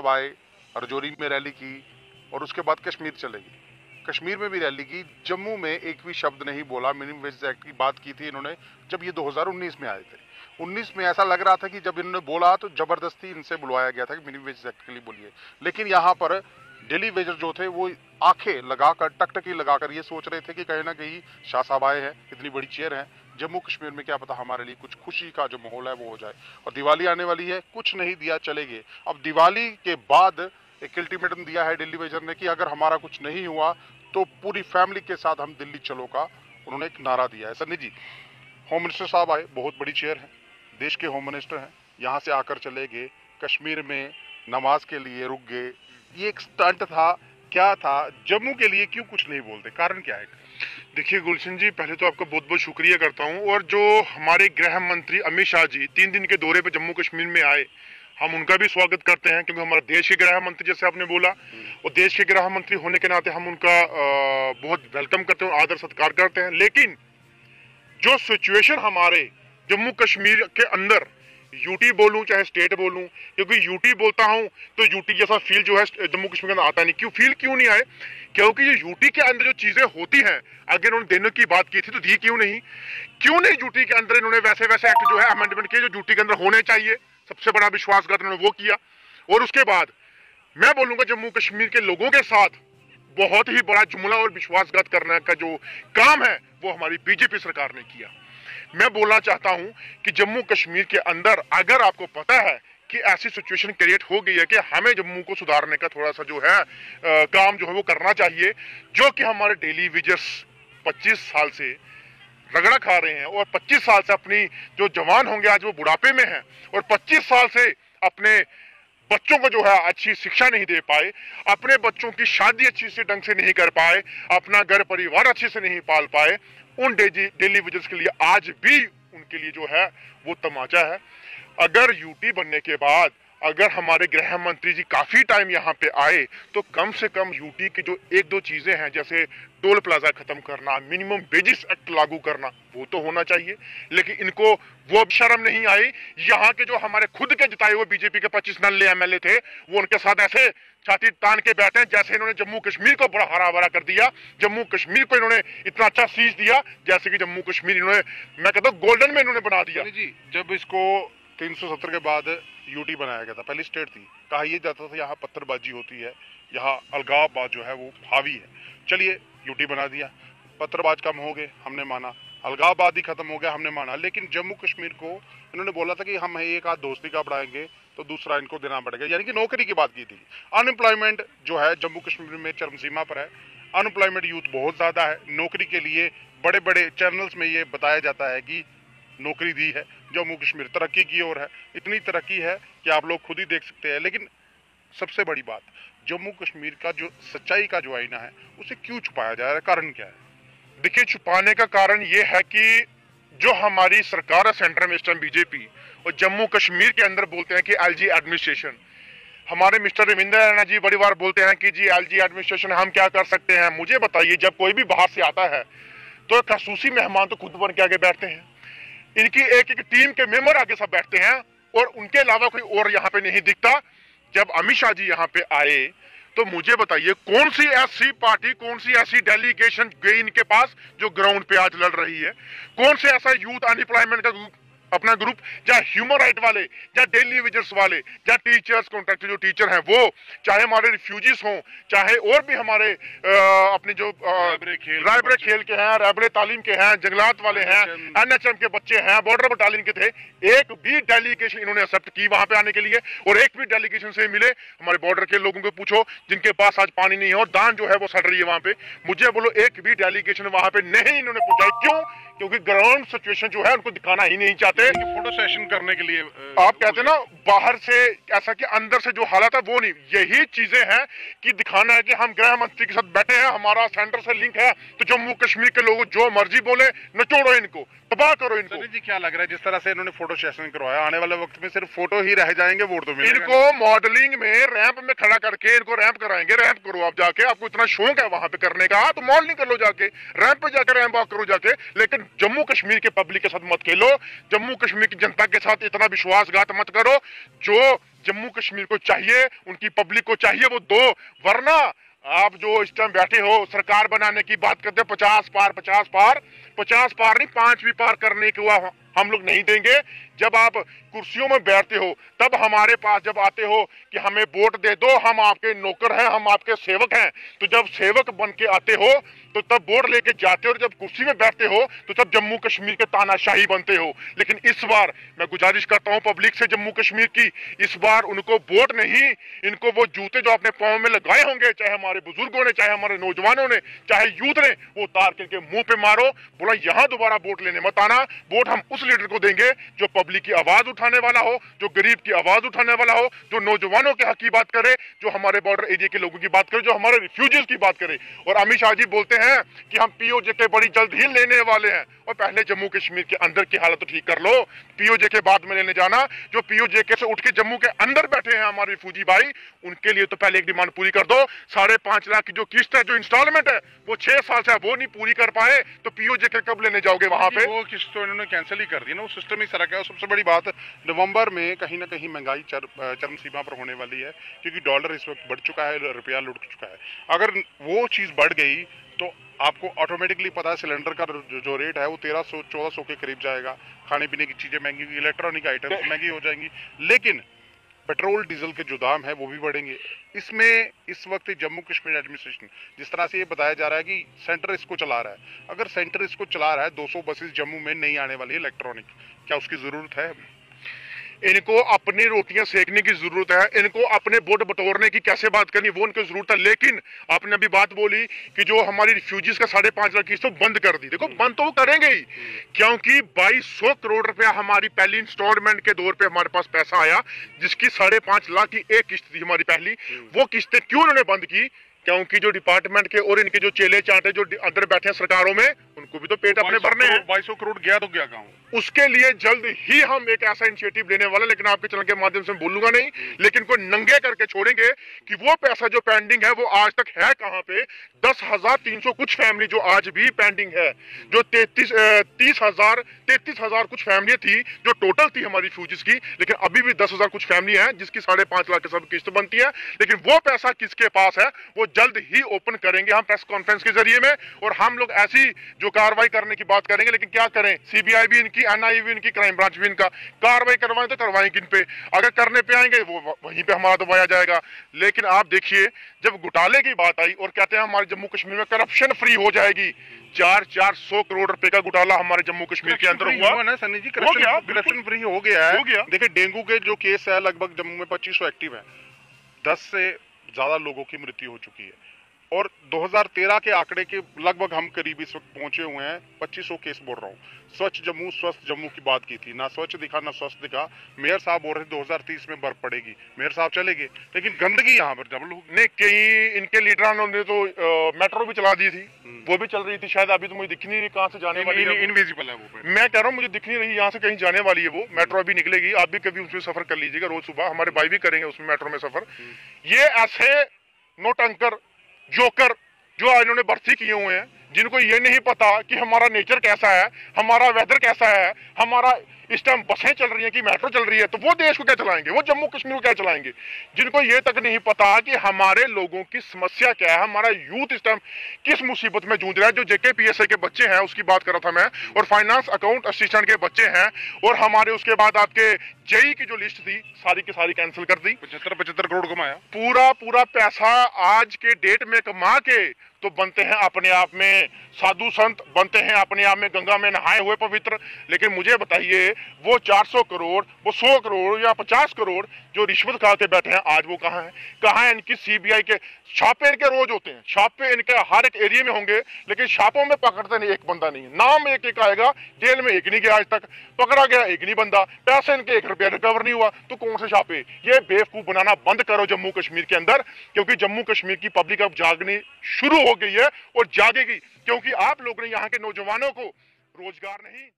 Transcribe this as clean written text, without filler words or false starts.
साहब आए, राजौरी में रैली की और उसके बाद कश्मीर चले गए। कश्मीर में भी रैली की, जम्मू में एक भी शब्द नहीं बोला। मिनिमम वेज एक्ट की बात की थी इन्होंने जब ये 2019 में आए थे। 19 में ऐसा लग रहा था कि जब इन्होंने बोला तो जबरदस्ती इनसे बुलवाया गया था कि मिनिमम वेज एक्ट के लिए बोलिए, लेकिन यहाँ पर डेली वेजर जो थे वो आंखें लगाकर, टकटकी लगाकर ये सोच रहे थे कि कहीं ना कहीं शाह साहब आए हैं, इतनी बड़ी चेयर है जम्मू कश्मीर में, क्या पता हमारे लिए कुछ खुशी का जो माहौल है वो हो जाए। और दिवाली आने वाली है, कुछ नहीं दिया चले गए। अब दिवाली के बाद एक अल्टीमेटम दिया है दिल्ली वेजर ने कि अगर हमारा कुछ नहीं हुआ तो पूरी फैमिली के साथ हम दिल्ली चलो का उन्होंने एक नारा दिया है। सन्नी जी, होम मिनिस्टर साहब आए, बहुत बड़ी चेयर है, देश के होम मिनिस्टर हैं, यहाँ से आकर चले गए, कश्मीर में नमाज के लिए रुक गए। ये एक स्टंट था, क्या था? जम्मू के लिए क्यों कुछ नहीं बोलते, कारण क्या है? देखिए गुलशन जी, पहले तो आपका बहुत बहुत शुक्रिया करता हूँ। और जो हमारे गृह मंत्री अमित शाह जी 3 दिन के दौरे पे जम्मू कश्मीर में आए, हम उनका भी स्वागत करते हैं, क्योंकि हमारे देश के गृह मंत्री जैसे आपने बोला, और देश के गृह मंत्री होने के नाते हम उनका बहुत वेलकम करते हैं, आदर सत्कार करते हैं। लेकिन जो सिचुएशन हमारे जम्मू कश्मीर के अंदर, यूटी बोलूं चाहे स्टेट बोलूं, क्योंकि यूटी बोलता हूं तो यूटी जैसा फील जो है जम्मू कश्मीर के अंदर आता नहीं। क्यों नहीं आए? क्योंकि ये यूटी के अंदर जो चीजें होती हैं, अगर उन्होंने देने की बात की थी तो दी क्यों नहीं यूटी के अंदर इन्होंने वैसे एक्ट जो है अमेंडमेंट किए जो यूटी के अंदर होने चाहिए। सबसे बड़ा विश्वासघात उन्होंने वो किया। और उसके बाद मैं बोलूंगा जम्मू कश्मीर के लोगों के साथ बहुत ही बड़ा जुमला और विश्वासघात करने का जो काम है वो हमारी बीजेपी सरकार ने किया। मैं बोलना चाहता हूं कि जम्मू कश्मीर के अंदर अगर आपको पता है कि ऐसी सिचुएशन क्रिएट हो गई है कि हमें जम्मू को सुधारने का थोड़ा सा जो है काम जो है वो करना चाहिए, जो कि हमारे डेली विजर्स 25 साल से रगड़ा खा रहे हैं और 25 साल से अपनी जो जवान होंगे आज वो बुढ़ापे में हैं, और 25 साल से अपने बच्चों को जो है अच्छी शिक्षा नहीं दे पाए, अपने बच्चों की शादी अच्छी से ढंग से नहीं कर पाए, अपना घर परिवार अच्छे से नहीं पाल पाए, उन डेली वेजर्स के लिए आज भी उनके लिए जो है वो तमाचा है। अगर यूटी बनने के बाद अगर हमारे गृह मंत्री जी काफी टाइम यहाँ पे आए तो कम से कम यूटी की जो 1-2 चीजें हैं, जैसे टोल प्लाजा खत्म करना, मिनिमम वेजेस एक्ट लागू करना, वो तो होना चाहिए। लेकिन इनको वो शर्म नहीं आई। यहाँ के जो हमारे खुद के जिताए हुए बीजेपी के 25 नल्ले एमएलए थे, वो उनके साथ ऐसे छाती तान के बैठे हैं जैसे इन्होंने जम्मू कश्मीर को बड़ा हरा भरा कर दिया, जम्मू कश्मीर को इन्होंने इतना अच्छा सीज दिया जैसे कि जम्मू कश्मीर इन्होंने, मैं कहता हूँ, गोल्डन में इन्होंने बना दिया। जी, जब इसको 370 के बाद यूटी बनाया गया था, पहली स्टेट थी, कहा यह जाता था यहाँ पत्थरबाजी होती है, यहाँ अलगावबाज जो है वो हावी है। चलिए यूटी बना दिया, पत्थरबाज कम हो गए, हमने माना, अलगावबाद ही खत्म हो गया, हमने माना। लेकिन जम्मू कश्मीर को इन्होंने बोला था कि हम एक आध दोस्ती का बढ़ाएंगे तो दूसरा इनको देना पड़ेगा, यानी कि नौकरी की बात की थी। अनएम्प्लॉयमेंट जो है जम्मू कश्मीर में चरम सीमा पर है, अनएम्प्लॉयमेंट यूथ बहुत ज्यादा है। नौकरी के लिए बड़े बड़े चैनल्स में ये बताया जाता है कि नौकरी दी है, जम्मू कश्मीर तरक्की की ओर है, इतनी तरक्की है कि आप लोग खुद ही देख सकते हैं। लेकिन सबसे बड़ी बात, जम्मू कश्मीर का जो सच्चाई का जो आईना है उसे क्यों छुपाया जा रहा है, कारण क्या है? देखिए, छुपाने का कारण ये है कि जो हमारी सरकार है सेंटर में इस टाइम बीजेपी, और जम्मू कश्मीर के अंदर बोलते हैं कि एलजी एडमिनिस्ट्रेशन, हमारे मिस्टर रविंद्र रैना जी बड़ी बार बोलते हैं कि जी एलजी एडमिनिस्ट्रेशन हम क्या कर सकते हैं। मुझे बताइए, जब कोई भी बाहर से आता है तो खसूसी मेहमान तो खुद बन के आगे बैठते हैं, इनकी एक एक टीम के मेंबर आगे सब बैठते हैं और उनके अलावा कोई और यहाँ पे नहीं दिखता। जब अमित शाह जी यहाँ पे आए तो मुझे बताइए कौन सी ऐसी पार्टी, कौन सी ऐसी डेलीगेशन गई इनके पास जो ग्राउंड पे आज लड़ रही है? कौन से ऐसा यूथ अनएम्प्लॉयमेंट का अपना ग्रुप, या ह्यूमन राइट वाले, या डेली वेजर्स वाले, या टीचर्स, कॉन्ट्रैक्टर जो टीचर हैं वो, चाहे हमारे रिफ्यूजीज हों, चाहे और भी हमारे अपने जो रायबरे खेल के हैं, रायबरे तालीम के हैं, जंगलात वाले हैं, एनएचएम के बच्चे हैं, बॉर्डर बटालियन के थे, एक भी डेलीगेशन इन्होंने एक्सेप्ट की वहां पे आने के लिए? और एक भी डेलीगेशन से मिले? हमारे बॉर्डर के लोगों को पूछो जिनके पास आज पानी नहीं है और दान जो है वो सड़ रही है वहां पे, मुझे बोलो एक भी डेलीगेशन वहां पे नहीं इन्होंने पहुंचाई। क्यों? क्योंकि ग्राउंड सिचुएशन जो है उनको दिखाना ही नहीं चाहते। फोटो सेशन करने के लिए आप कहते हैं ना बाहर से ऐसा कि अंदर से जो हालात है वो नहीं, यही चीजें हैं कि दिखाना है कि हम गृह मंत्री के साथ बैठे हैं, हमारा सेंटर से लिंक है, तो जम्मू कश्मीर के लोग जो मर्जी बोले, नचोड़ो इनको, तबाह करो इनको। जी, क्या लग रहा है जिस तरह से इन्होंने फोटो सेशन करवाया, आने वाले वक्त में सिर्फ फोटो ही रह जाएंगे, वोट तो मिलेगा? इनको मॉडलिंग में रैंप में खड़ा करके इनको रैंप कराएंगे। रैंप करो आप जाके, आपको इतना शौक है वहां पे करने का तो मॉडलिंग कर लो जाके, रैंप पे जाकर रैंप वॉक करो जाके। लेकिन जम्मू कश्मीर के पब्लिक के साथ मत खेलो, जम्मू कश्मीर की जनता के साथ इतना विश्वासघात मत करो। जो जम्मू कश्मीर को चाहिए, उनकी पब्लिक को चाहिए वो दो, वरना आप जो इस टाइम बैठे हो सरकार बनाने की बात करते हो 50 पार नहीं 5 भी पार करने के हुआ हम लोग नहीं देंगे। जब आप कुर्सियों में बैठते हो तब हमारे पास जब आते हो कि हमें वोट दे दो, हम आपके नौकर हैं, हम आपके सेवक हैं, तो जब सेवक बन के आते हो तो तब वोट लेके जाते हो, और जब कुर्सी में बैठते हो तो तब जम्मू कश्मीर के तानाशाही बनते हो। लेकिन इस बार मैं गुजारिश करता हूं पब्लिक से जम्मू कश्मीर की, इस बार उनको वोट नहीं, इनको वो जूते जो अपने पांव में लगाए होंगे, चाहे हमारे बुजुर्गों ने, चाहे हमारे नौजवानों ने, चाहे यूथ ने, वो उतार के इनके मुंह पे मारो, बोला यहां दोबारा वोट लेने मत आना। वोट हम उस लीडर को देंगे जो पब्लिक की आवाज उठाने वाला हो, जो गरीब की आवाज उठाने वाला हो, जो नौजवानों के हक की बात करे, जो हमारे बॉर्डर एरिया के लोगों की बात करे, जो हमारे रिफ्यूजीज की बात करे। और अमित शाह जी बोलते हैं कि हम पीओजे बड़ी जल्द ही लेने वाले हैं, और पहले जम्मू कश्मीर के अंदर की हालत तो ठीक कर लो, पीओजे के बाद में लेने जाना। जो पीओजे से उठ के जम्मू के अंदर बैठे हैं हमारे रिफ्यूजी भाई, उनके लिए तो पहले एक डिमांड पूरी कर दो। 5.5 लाख की जो किस्त है, जो इंस्टॉलमेंट है, वो 6 साल से वो नहीं पूरी कर पाए, तो पीओजे के कब लेने जाओगे वहां पे? वो किस्त तो इन्होंने कैंसिल ही कर दी ना, वो सिस्टम ही सारा क्या। सबसे बड़ी बात, नवंबर में कहीं ना कहीं महंगाई चरम सीमा पर होने वाली है, क्योंकि डॉलर इस वक्त बढ़ चुका है, रुपया लुढ़क चुका है। अगर वो चीज़ बढ़ गई तो आपको ऑटोमेटिकली पता है सिलेंडर का जो रेट है वो 1300-1400 के करीब जाएगा। खाने पीने की चीज़ें महंगी, इलेक्ट्रॉनिक आइटम्स महंगी हो जाएंगी, लेकिन पेट्रोल डीजल के जो दाम है वो भी बढ़ेंगे। इसमें इस वक्त जम्मू कश्मीर एडमिनिस्ट्रेशन जिस तरह से ये बताया जा रहा है कि सेंटर इसको चला रहा है, अगर सेंटर इसको चला रहा है, 200 बसेस जम्मू में नहीं आने वाली इलेक्ट्रॉनिक, क्या उसकी ज़रूरत है? इनको अपनी रोटियां सेकने की जरूरत है, इनको अपने वोट बटोरने की कैसे बात करनी वो उनको जरूरत है। लेकिन आपने अभी बात बोली कि जो हमारी रिफ्यूजीज का 5.5 लाख किस्त तो बंद कर दी, देखो बंद तो वो करेंगे ही, क्योंकि 2200 करोड़ रुपया हमारी पहली इंस्टॉलमेंट के दौर पे हमारे पास पैसा आया, जिसकी 5.5 लाख की एक किस्त थी हमारी पहली। वो किस्तें क्यों उन्होंने बंद की? क्योंकि जो डिपार्टमेंट के और इनके जो चेले चाटे जो अंदर बैठे हैं सरकारों में, उनको भी तो पेट अपने भरने हैं। 2200 करोड़ गया तो क्या कहूँ। उसके लिए जल्द ही हम एक ऐसा इनिशिएटिव लेने वाले, लेकिन आपके चैनल के माध्यम से बोलूंगा नहीं, लेकिन कोई नंगे करके छोड़ेंगे कि वो पैसा जो पेंडिंग है वो आज तक है कहां पे। 10,300 कुछ फैमिली जो आज भी पेंडिंग है, जो 33,000 कुछ फैमिली थी जो टोटल थी हमारी फ्यूजीज की, लेकिन अभी भी 10,000 कुछ फैमिली है जिसकी 5.5 लाख की सब किस्त बनती है। लेकिन वो पैसा किसके पास है वो जल्द ही ओपन करेंगे हम प्रेस कॉन्फ्रेंस के जरिए में, और हम लोग ऐसी जो कार्रवाई करने की बात करेंगे। लेकिन क्या करें, सीबीआई भी इनकी, एनआईए भी इनकी, क्राइम ब्रांच भी इनका, कार्रवाई करवाएं तो करवाएंगे इन पे, अगर करने पे आएंगे वो वहीं पे हमारा दबाया जाएगा। लेकिन आप देखिए जब घोटाले की बात आई और कहते हैं हमारे जम्मू कश्मीर में करप्शन फ्री हो जाएगी, 400 करोड़ रुपए का घोटाला हमारे जम्मू कश्मीर के अंदर हुआ ना सनी जी, करप्शन फ्री हो गया है। देखिए डेंगू के जो केस है लगभग जम्मू में 2500 एक्टिव है, 10 से ज्यादा लोगों की मृत्यु हो चुकी है, और 2013 के आंकड़े के लगभग हम करीब इस वक्त पहुंचे हुए हैं 2500 केस बोल रहा हूँ। स्वच्छ जम्मू स्वस्थ जम्मू की बात की थी, ना स्वच्छ दिखा ना स्वस्थ दिखा। मेयर साहब बोल रहे थे 2030 में बर्फ पड़ेगी, मेयर साहब चले गए, लेकिन गंदगी यहाँ पर जब लोग ने, कई इनके लीडरों ने तो मेट्रो भी चला दी थी, वो भी चल रही थी, शायद अभी तो मुझे दिख नहीं रही कहाँ से जाने वाली है, इनविजिबल है वो। मैं कह रहा हूँ मुझे दिख नहीं रही यहाँ से कहीं जाने वाली है वो मेट्रो, अभी निकलेगी। आप भी कभी उसमें सफर कर लीजिएगा रोज सुबह, हमारे भाई भी करेंगे उसमें मेट्रो में सफर। ये ऐसे नोटंकर जोकर जो इन्होंने भर्ती किए हुए हैं, जिनको ये नहीं पता कि हमारा नेचर कैसा है, हमारा वेदर कैसा है, हमारा इस टाइम बसें चल रही हैं कि मेट्रो चल रही है, तो वो देश को क्या चलाएंगे, वो जम्मू कश्मीर को क्या चलाएंगे, जिनको ये तक नहीं पता कि हमारे लोगों की समस्या क्या है, हमारा यूथ इस टाइम किस मुसीबत में जूझ रहा है। जो JKPSI के बच्चे हैं उसकी बात कर रहा था मैं, और फाइनेंस अकाउंट असिस्टेंट के बच्चे हैं, और हमारे उसके बाद आपके JEE की जो लिस्ट थी सारी की सारी कैंसिल कर दी। 75 करोड़ कमाया, पूरा पैसा आज के डेट में कमा के तो बनते हैं अपने आप में साधु संत, बनते हैं अपने आप में गंगा में नहाए हुए पवित्र। लेकिन मुझे बताइए वो 400 करोड़, वो 100 करोड़ या 50 करोड़ जो रिश्वत खा के बैठे हैं, आज वो कहाँ है? कहाँ है इनकी CBI के छापे? इनके रोज होते हैं छापे, इनके हर एक एरिया में होंगे, लेकिन छापों में पकड़ते नहीं, एक बंदा नहीं है, नाम एक एक आएगा, जेल में एक नहीं गया आज तक, पकड़ा गया एक नहीं बंदा, पैसे इनके 1 रुपया रिकवर नहीं हुआ, तो कौन से छापे? ये बेवकूफ बनाना बंद करो जम्मू कश्मीर के अंदर, क्योंकि जम्मू कश्मीर की पब्लिक अब जागनी शुरू हो गई है और जागेगी, क्योंकि आप लोग ने यहाँ के नौजवानों को रोजगार नहीं